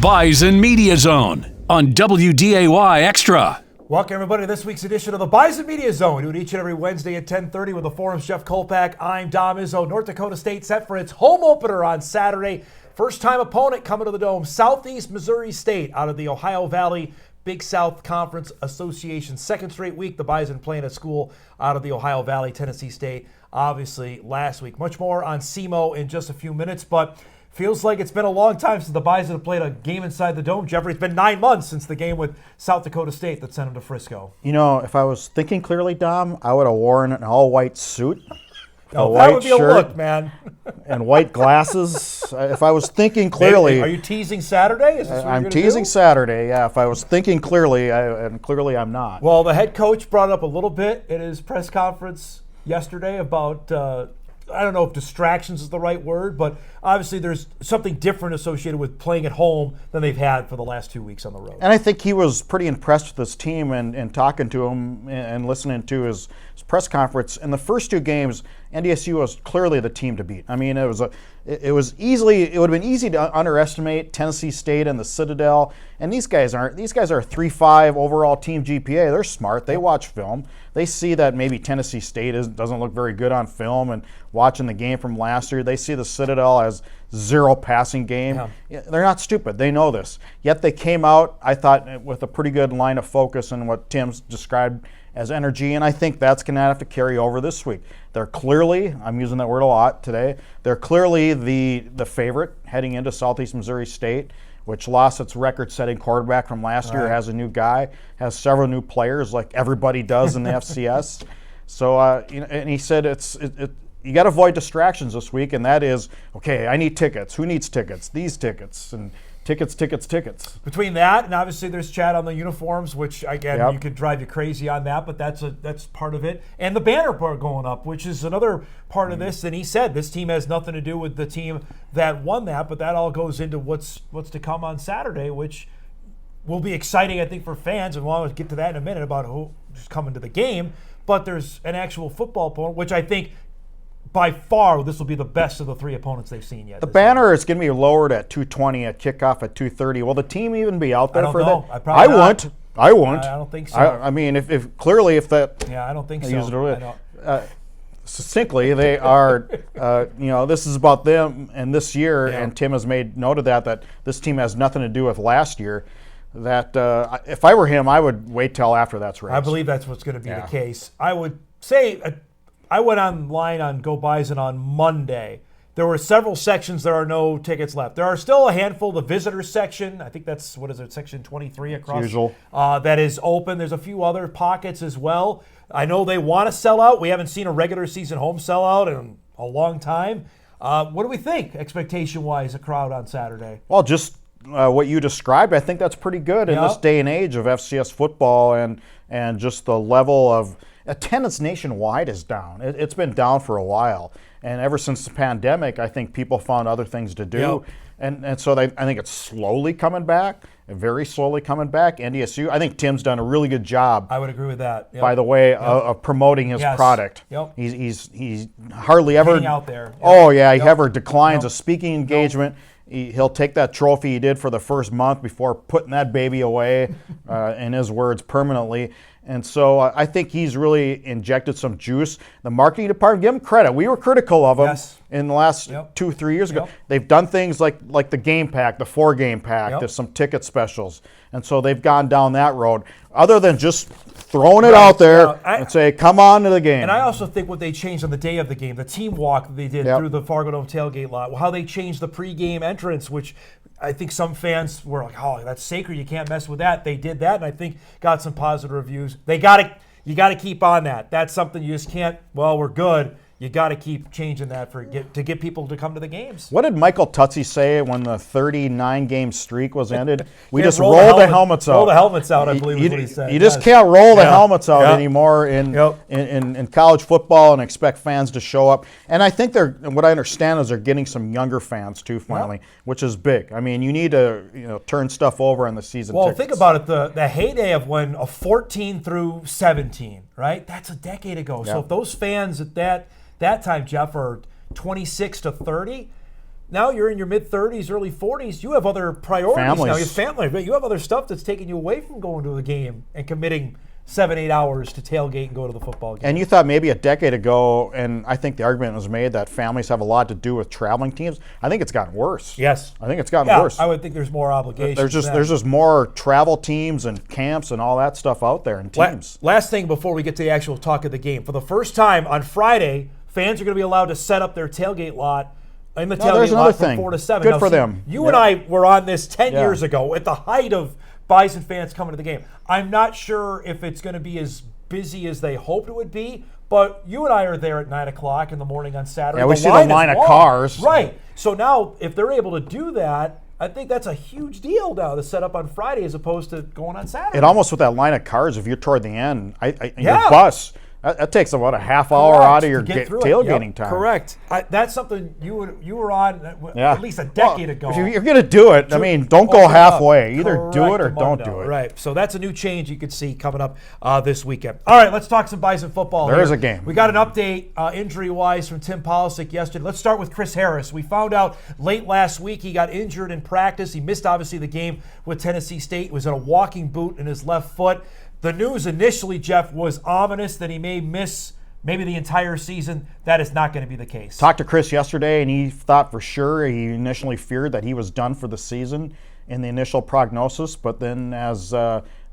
Bison Media Zone on WDAY Extra. Welcome, everybody, to this week's edition of the Bison Media Zone. We do it each and every Wednesday at 10:30 with the Forum's Jeff Kolpak. I'm Dom Izzo. North Dakota State set for its home opener on Saturday. First-time opponent coming to the Dome, Southeast Missouri State out of the Ohio Valley Big South Conference Association. Second straight week, the Bison playing a school out of the Ohio Valley, Tennessee State, obviously last week. Much more on SEMO in just a few minutes, but feels like it's been a long time since the Bison have played a game inside the Dome. Jeffrey, it's been 9 months since the game with South Dakota State that sent them to Frisco. You know, if I was thinking clearly, Dom, I would have worn an all-white suit. No, that would be a look, man. And white glasses. If I was thinking clearly. Are you teasing Saturday? Is this what I'm you're teasing do? Saturday, yeah. If I was thinking clearly, and clearly I'm not. Well, the head coach brought it up a little bit in his press conference yesterday about, I don't know if distractions is the right word, but obviously there's something different associated with playing at home than they've had for the last 2 weeks on the road. And I think he was pretty impressed with this team and talking to him and listening to his press conference. In the first two games, NDSU was clearly the team to beat. I mean, it would have been easy to underestimate Tennessee State and the Citadel. And these guys are 3.5 overall team GPA. They're smart. They watch film. They see that maybe Tennessee State doesn't look very good on film, and watching the game from last year, they see the Citadel as zero passing game. Yeah. They're not stupid. They know this. Yet they came out, I thought, with a pretty good line of focus and what Tim's described as energy, and I think that's going to have to carry over this week. They're clearly, I'm using that word a lot today, they're clearly the favorite heading into Southeast Missouri State, which lost its record-setting quarterback from last year, has a new guy, has several new players like everybody does in the FCS. So, and he said you got to avoid distractions this week, and that is, okay, I need tickets. Who needs tickets? These tickets. And tickets. Between that and obviously there's chat on the uniforms, which again Yep. you could drive you crazy on that, but that's part of it. And the banner part going up, which is another part of this. And he said this team has nothing to do with the team that won that, but that all goes into what's to come on Saturday, which will be exciting, I think, for fans. And we'll get to that in a minute about who's coming to the game. But there's an actual football opponent, which I think by far, this will be the best of the three opponents they've seen yet. The banner is going to be lowered at 2:20 at kickoff at 2:30. Will the team even be out there for know. that? I won't. I don't think so. I mean, if that. Yeah, I don't think so. Succinctly, they are. This is about them and this year, and Tim has made note of that this team has nothing to do with last year. That if I were him, I would wait till after that's raced. I believe that's what's going to be the case. I would say. I went online on Go Bison on Monday. There were several sections. There are no tickets left. There are still a handful. The visitor section, I think that's, section 23 across. Usual. That is open. There's a few other pockets as well. I know they want to sell out. We haven't seen a regular season home sellout in a long time. What do we think, expectation-wise, a crowd on Saturday? Well, just what you described, I think that's pretty good in this day and age of FCS football and just the level of attendance nationwide is down. It's been down for a while. And ever since the pandemic, I think people found other things to do. Yep. And so I think it's slowly coming back, very slowly coming back. NDSU, I think Tim's done a really good job. I would agree with that. Yep. By the way, of promoting his product. Yep. He's hardly ever getting out there. Yep. Oh yeah, he never declines a speaking engagement. He'll take that trophy he did for the first month before putting that baby away, in his words, permanently. And so I think he's really injected some juice. The marketing department, give him credit. We were critical of him in the last 2 or 3 years ago. They've done things like the game pack, the 4-game pack. There's some ticket specials. And so they've gone down that road. Other than just throwing it out there and say, come on to the game. And I also think what they changed on the day of the game, the team walk that they did through the Fargo Dome tailgate lot, how they changed the pregame entrance, which I think some fans were like, oh, that's sacred. You can't mess with that. They did that, and I think got some positive reviews. You got to keep on that. That's something you just can't, well, we're good. You got to keep changing that to get people to come to the games. What did Michael Tutsi say when the 39-game streak was ended? We just roll the helmets out. Roll the helmets out, I believe is what he said. You just can't roll the helmets out anymore in college football and expect fans to show up. And I think what I understand is they're getting some younger fans too finally, which is big. I mean, you need to turn stuff over in the season. Well, think about it. The heyday of when a 14 through 17, right? That's a decade ago. So if those fans at that time, Jeff, are 26 to 30, now you're in your mid-30s, early 40s. You have other priorities now. Families. You have family, but you have other stuff that's taking you away from going to a game and committing 7-8 hours to tailgate and go to the football game. And you thought maybe a decade ago, and I think the argument was made that families have a lot to do with traveling teams. I think it's gotten worse. Yes. I think it's gotten worse. I would think there's more obligations. There's just more travel teams and camps and all that stuff out there and teams. Last thing before we get to the actual talk of the game. For the first time on Friday, fans are going to be allowed to set up their tailgate lot in the tailgate lot from 4 to 7. Good for them. You and I were on this 10 years ago at the height of Bison fans coming to the game. I'm not sure if it's going to be as busy as they hoped it would be, but you and I are there at 9 o'clock in the morning on Saturday. Yeah, we see the line of cars. Right. So now, if they're able to do that, I think that's a huge deal now to set up on Friday as opposed to going on Saturday. It almost with that line of cars, if you're toward the end, your bus, that takes about a half hour out of your tailgating time. Correct. That's something you were on at least a decade ago. If you're going to do it, don't go halfway. Either do it or don't do it. Right. So that's a new change you could see coming up this weekend. All right, let's talk some Bison football. There is a game. We got an update injury-wise from Tim Polisic yesterday. Let's start with Chris Harris. We found out late last week he got injured in practice. He missed, obviously, the game with Tennessee State. He was in a walking boot in his left foot. The news initially, Jeff, was ominous that he may miss maybe the entire season. That is not going to be the case. Talked to Chris yesterday, and he thought for sure, he initially feared that he was done for the season in the initial prognosis, but then as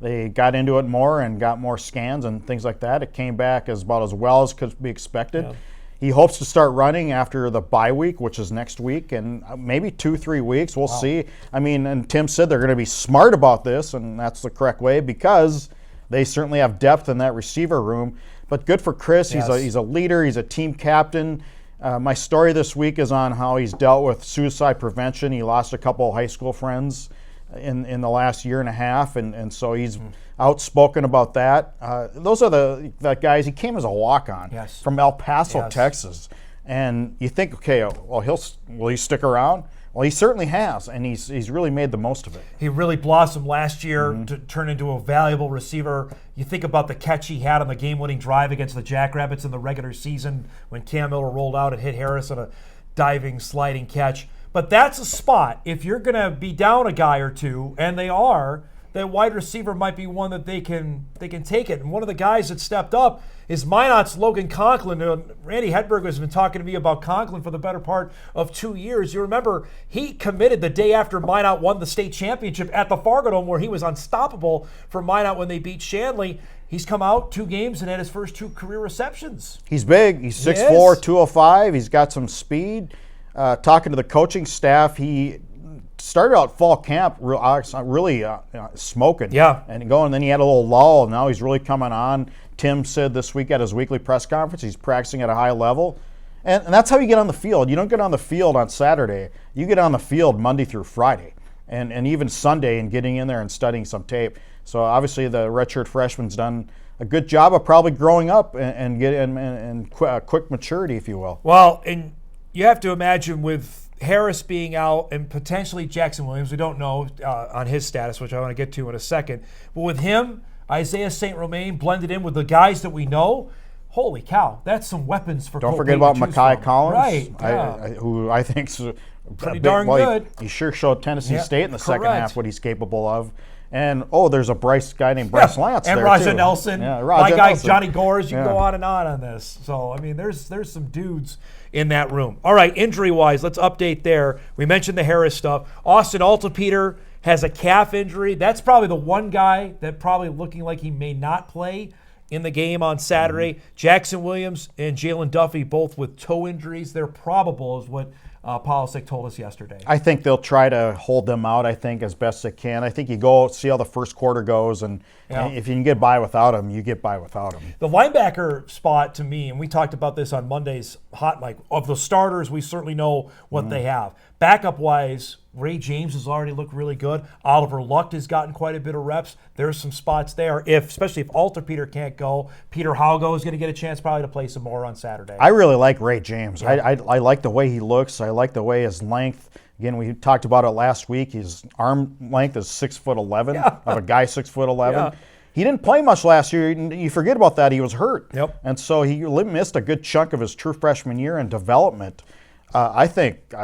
they got into it more and got more scans and things like that, it came back about as well as could be expected. Yeah. He hopes to start running after the bye week, which is next week, and maybe 2-3 weeks. We'll see. I mean, and Tim said they're going to be smart about this, and that's the correct way, because they certainly have depth in that receiver room. But good for Chris. Yes. He's a leader. He's a team captain. My story this week is on how he's dealt with suicide prevention. He lost a couple of high school friends in the last year and a half, and so he's outspoken about that. Those are the guys. He came as a walk-on from El Paso, Texas. And you think, okay, well, will he stick around? Well, he certainly has, and he's really made the most of it. He really blossomed last year to turn into a valuable receiver. You think about the catch he had on the game-winning drive against the Jackrabbits in the regular season when Cam Miller rolled out and hit Harris on a diving, sliding catch. But that's a spot. If you're going to be down a guy or two, and they are, that wide receiver might be one that they can take it. And one of the guys that stepped up is Minot's Logan Conklin. Randy Hedberg has been talking to me about Conklin for the better part of 2 years. You remember he committed the day after Minot won the state championship at the Fargo Dome, where he was unstoppable for Minot when they beat Shanley. He's come out 2 games and had his first 2 career receptions. He's big. He's 6'4", 205. He's got some speed. Talking to the coaching staff, he started out fall camp really smoking. Yeah. And then he had a little lull, and now he's really coming on. Tim said this week at his weekly press conference he's practicing at a high level. And that's how you get on the field. You don't get on the field on Saturday. You get on the field Monday through Friday and even Sunday and getting in there and studying some tape. So obviously the redshirt freshman's done a good job of probably growing up and quick maturity, if you will. Well, and you have to imagine with Harris being out and potentially Jackson Williams, we don't know on his status, which I want to get to in a second. But with him, Isaiah St. Romain blended in with the guys that we know, holy cow, that's some weapons for Don't Colt forget Payton about to choose Mekhi from. Collins, right? Who I think's pretty darn good. He sure showed Tennessee State in the second half what he's capable of. And there's a guy named Bryce Lance and there Raja too. Nelson. Yeah, my guy Nelson. Johnny Gores. You can go on and on this. So I mean, there's some dudes in that room. All right, injury-wise, let's update there. We mentioned the Harris stuff. Austin Altapeter has a calf injury. That's probably the one guy that probably looking like he may not play in the game on Saturday. Jackson Williams and Jalen Duffy both with toe injuries. They're probable is what Polisic told us yesterday. I think they'll try to hold them out, as best they can. I think you go see how the first quarter goes, and if you can get by without them, you get by without them. The linebacker spot to me, and we talked about this on Monday's Hot Mic, of the starters, we certainly know what they have. Backup-wise, Ray James has already looked really good. Oliver Lucht has gotten quite a bit of reps. There's some spots there, especially if Altapeter can't go. Peter Haugo is going to get a chance probably to play some more on Saturday. I really like Ray James. Yeah. I like the way he looks. I like the way his length. Again, we talked about it last week. His arm length is 6'11" of a guy 6'11". Yeah. He didn't play much last year. You forget about that. He was hurt. Yep. And so he missed a good chunk of his true freshman year in development. I think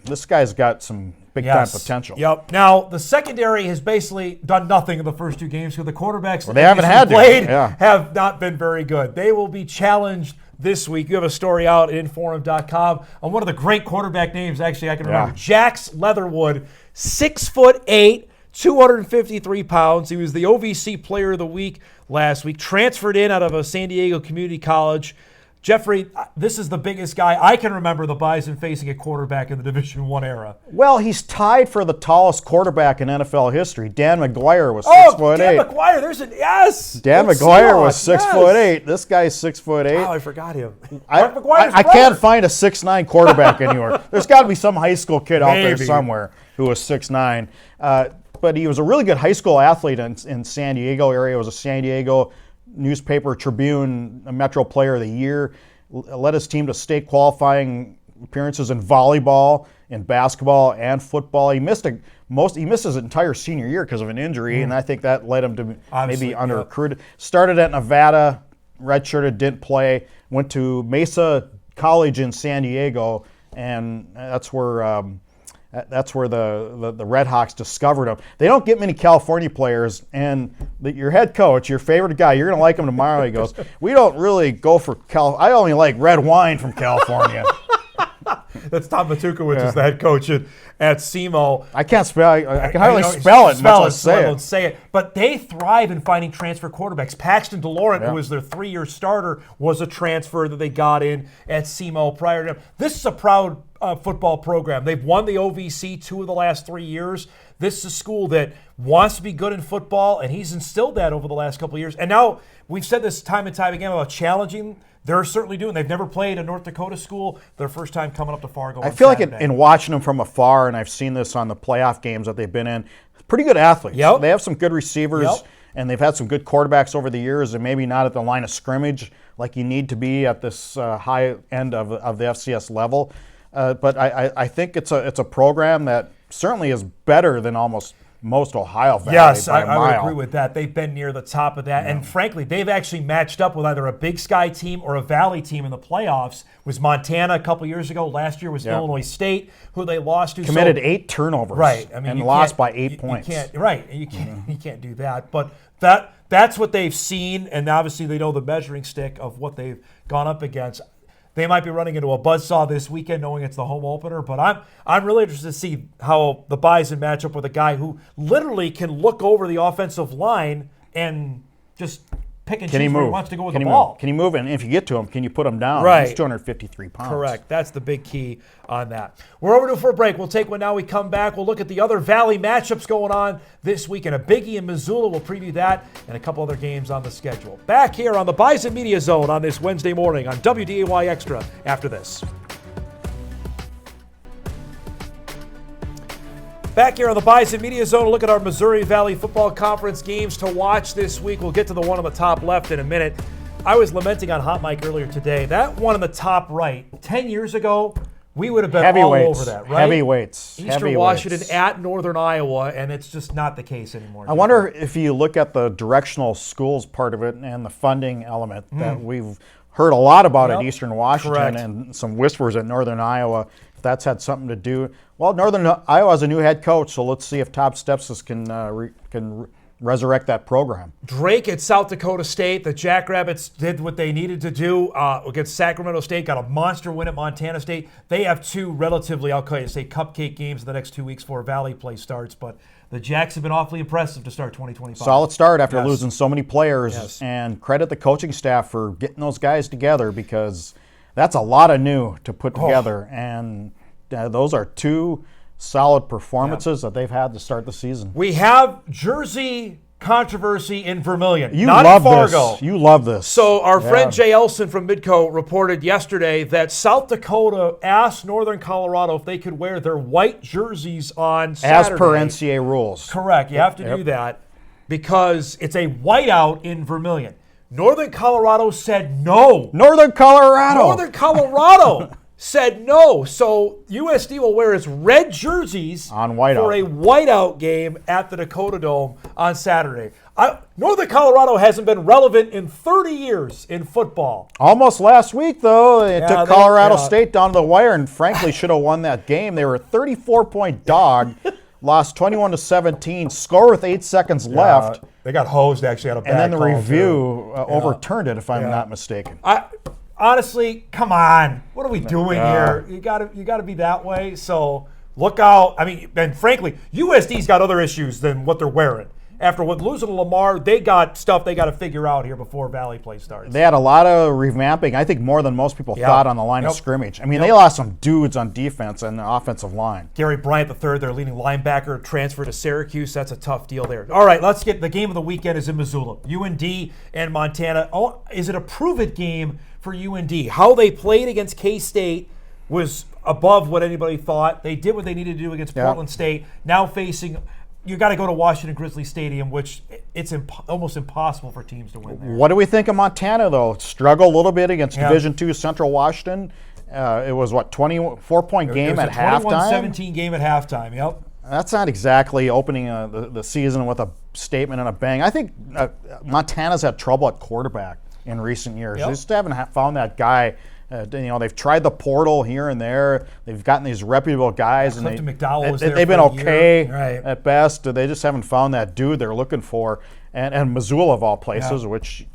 this guy's got some big-time potential. Yep. Now, the secondary has basically done nothing in the first two games because the quarterbacks that they haven't had played have not been very good. They will be challenged this week. You have a story out at Inforum.com on one of the great quarterback names, actually, I can remember. Jax Leatherwood, 6'8", 253 pounds. He was the OVC Player of the Week last week, transferred in out of a San Diego Community College. Jeffrey, this is the biggest guy I can remember the Bison facing a quarterback in the Division I era. Well, he's tied for the tallest quarterback in NFL history. Dan McGuire was 6'8". Dan McGuire, there's an yes. Dan McGuire was 6'8". This guy's 6'8". Oh, I forgot him. I can't find a 6'9" quarterback anywhere. There's got to be some high school kid out there somewhere who was 6'9". But he was a really good high school athlete in San Diego area. It was a San Diego Newspaper Tribune Metro Player of the Year. Led his team to state qualifying appearances in volleyball, in basketball, and football. He missed his entire senior year because of an injury, and I think that led him to maybe under-recruited. Started at Nevada, redshirted, didn't play. Went to Mesa College in San Diego, and that's where the Red Hawks discovered him. They don't get many California players, and your head coach, your favorite guy, you're going to like him tomorrow. He goes, we don't really go for I only like red wine from California. That's Tom Matukowicz is the head coach at SEMO. I can't spell. I can hardly spell it. I don't say it. But they thrive in finding transfer quarterbacks. Paxton DeLaurent, who was their 3-year starter, was a transfer that they got in at SEMO prior to him. This is a proud football program. They've won the OVC 2 of the last 3 years. This is a school that wants to be good in football, and he's instilled that over the last couple of years. And now we've said this time and time again about challenging. They're certainly doing. They've never played a North Dakota school. Their first time coming up to Fargo. I feel like in watching them from afar, and I've seen this on the playoff games that they've been in, pretty good athletes. They have some good receivers, and they've had some good quarterbacks over the years, and maybe not at the line of scrimmage like you need to be at this high end of the FCS level. But I think it's a program that certainly is better than almost most Ohio Valley. Yes, I would agree with that. They've been near the top of that. And frankly, they've actually matched up with either a Big Sky team or a Valley team in the playoffs. It was Montana a couple years ago. Last year was Illinois State, who they lost to. Committed 8 turnovers. Right. I mean, and lost by 8 points. You can't do that. But that's what they've seen, and obviously they know the measuring stick of what they've gone up against. They might be running into a buzzsaw this weekend knowing it's the home opener, but I'm really interested to see how the Bison match up with a guy who literally can look over the offensive line and just pick and choose where he wants to go with the ball. Can he move? And if you get to him, can you put him down? Right. He's 253 pounds. Correct. That's the big key on that. We're overdue for a break. We'll take one now. We come back. We'll look at the other Valley matchups going on this week. And a biggie in Missoula. We'll preview that and a couple other games on the schedule. Back here on the Bison Media Zone on this Wednesday morning on WDAY Extra after this. Back here on the Bison Media Zone, look at our Missouri Valley Football Conference games to watch this week. We'll get to the one on the top left in a minute. I was lamenting on Hot Mic earlier today. That one on the top right, 10 years ago, we would have been all over that, right? Heavyweights. Eastern Washington at Northern Iowa, and it's just not the case anymore. I wonder if you look at the directional schools part of it and the funding element that we've heard a lot about at Eastern Washington and some whispers at Northern Iowa, if that's had something to do. Well, Northern Iowa has a new head coach, so let's see if Todd Stepsis can resurrect that program. Drake at South Dakota State. The Jackrabbits did what they needed to do against Sacramento State, got a monster win at Montana State. They have two relatively, I'll say, cupcake games in the next 2 weeks before Valley play starts, but the Jacks have been awfully impressive to start 2025. Solid start after losing so many players, and credit the coaching staff for getting those guys together because that's a lot of new to put together, and those are two solid performances that they've had to start the season. We have jersey controversy in Vermilion, not in Fargo. You love this. So our friend Jay Elson from Midco reported yesterday that South Dakota asked Northern Colorado if they could wear their white jerseys on Saturday. As per NCAA rules. Correct. You have to do that because it's a whiteout in Vermilion. Northern Colorado said no. Northern Colorado said no. So USD will wear its red jerseys on Whiteout for a Whiteout game at the Dakota Dome on Saturday. Northern Colorado hasn't been relevant in 30 years in football. Almost last week, though. It took Colorado State down to the wire and frankly should have won that game. They were a 34-point dog, lost 21-17, score with 8 seconds left. They got hosed actually out of bad and then the call, review overturned it, if I'm not mistaken. Honestly, come on. What are we doing here? You gotta be that way. So look out. I mean, and frankly, USD's got other issues than what they're wearing. After losing to Lamar, they got stuff they got to figure out here before Valley play starts. They had a lot of revamping, I think more than most people thought on the line of scrimmage. I mean, they lost some dudes on defense and the offensive line. Gary Bryant III, their leading linebacker, transferred to Syracuse. That's a tough deal there. All right, let's get the game of the weekend is in Missoula. UND and Montana. Oh, is it a prove-it game for UND? How they played against K-State was above what anybody thought. They did what they needed to do against Portland State. Now facing... You got to go to Washington Grizzly Stadium, which it's almost impossible for teams to win there. What do we think of Montana, though? Struggled a little bit against Division II Central Washington. It was, 24-point game at halftime? 21-17 game at halftime, yep. That's not exactly opening the season with a statement and a bang. I think Montana's had trouble at quarterback in recent years. They just haven't found that guy. They've tried the portal here and there. They've gotten these reputable guys, and McDowell was they've been okay at best. They just haven't found that dude they're looking for. And Missoula, of all places, which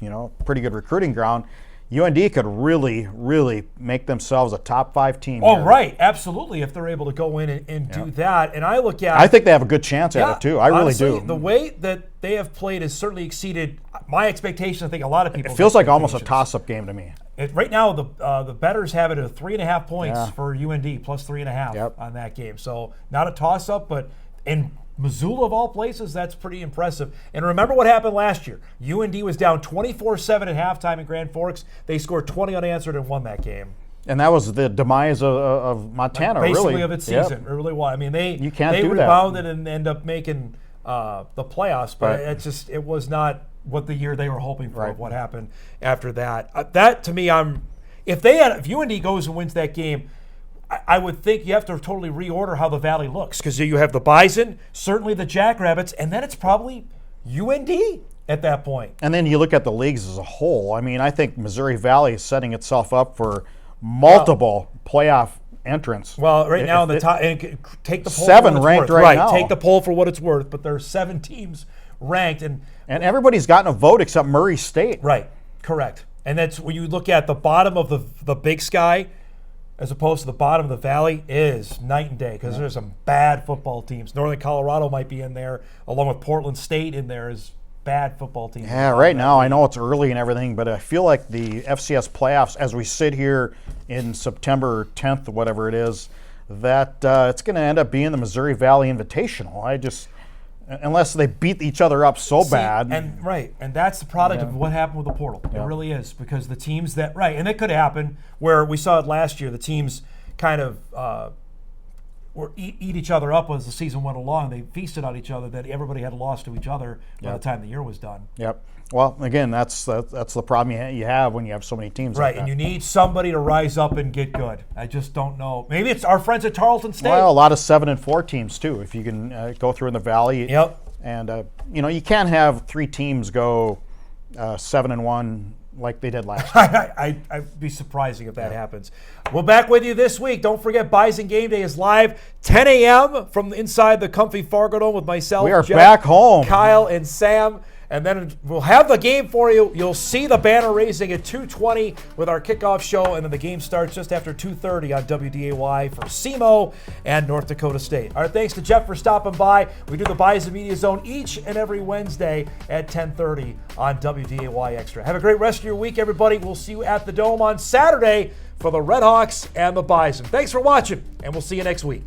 pretty good recruiting ground. UND could really, really make themselves a top 5 team. Oh, right, absolutely. If they're able to go in and do that, and I look at, I think they have a good chance at it too. I honestly, really do. The way that they have played has certainly exceeded my expectations. I think a lot of people. It feels like almost a toss-up game to me. Right now, the bettors have it at 3.5 points for UND, plus 3.5 on that game. So not a toss-up, but in Missoula of all places, that's pretty impressive. And remember what happened last year. UND was down 24-7 at halftime in Grand Forks. They scored 20 unanswered and won that game. And that was the demise of Montana, basically of its season. It really was. I mean, they rebounded and ended up making the playoffs, but it was not what the year they were hoping for. What happened after that? That to me, if UND goes and wins that game, I would think you have to totally reorder how the Valley looks, because you have the Bison, certainly the Jackrabbits, and then it's probably UND at that point. And then you look at the leagues as a whole. I mean, I think Missouri Valley is setting itself up for multiple playoff entrants. Well, right now, the top, and take the poll 7 ranked right now. Take the poll for what it's worth, but there are 7 teams ranked. And everybo's gotten a vote except Murray State. Right, correct. And that's when you look at the bottom of the Big Sky as opposed to the bottom of the Valley is night and day, because there's some bad football teams. Northern Colorado might be in there, along with Portland State in there as bad football teams. Yeah, right now, I know it's early and everything, but I feel like the FCS playoffs, as we sit here in September 10th, whatever it is, that it's going to end up being the Missouri Valley Invitational. Unless they beat each other up bad. And that's the product of what happened with the portal. It really is, because the teams and it could happen where we saw it last year, the teams kind of eat each other up as the season went along. They feasted on each other, that everybody had lost to each other by the time the year was done. Yep. Well, again, that's the problem you have when you have so many teams. Right, and you need somebody to rise up and get good. I just don't know. Maybe it's our friends at Tarleton State. Well, a lot of 7 and 4 teams too. If you can go through in the Valley. Yep. And you can't have 3 teams go 7 and 1 like they did last year. I'd be surprising if that happens. We're back with you this week. Don't forget, Bison Game Day is live 10 a.m. from inside the comfy Fargo Dome with myself, We are Jeff, back home. Kyle, and Sam. And then we'll have the game for you. You'll see the banner raising at 2:20 with our kickoff show, and then the game starts just after 2:30 on WDAY for SEMO and North Dakota State. All right, thanks to Jeff for stopping by. We do the Bison Media Zone each and every Wednesday at 10:30 on WDAY Extra. Have a great rest of your week, everybody. We'll see you at the Dome on Saturday for the Redhawks and the Bison. Thanks for watching, and we'll see you next week.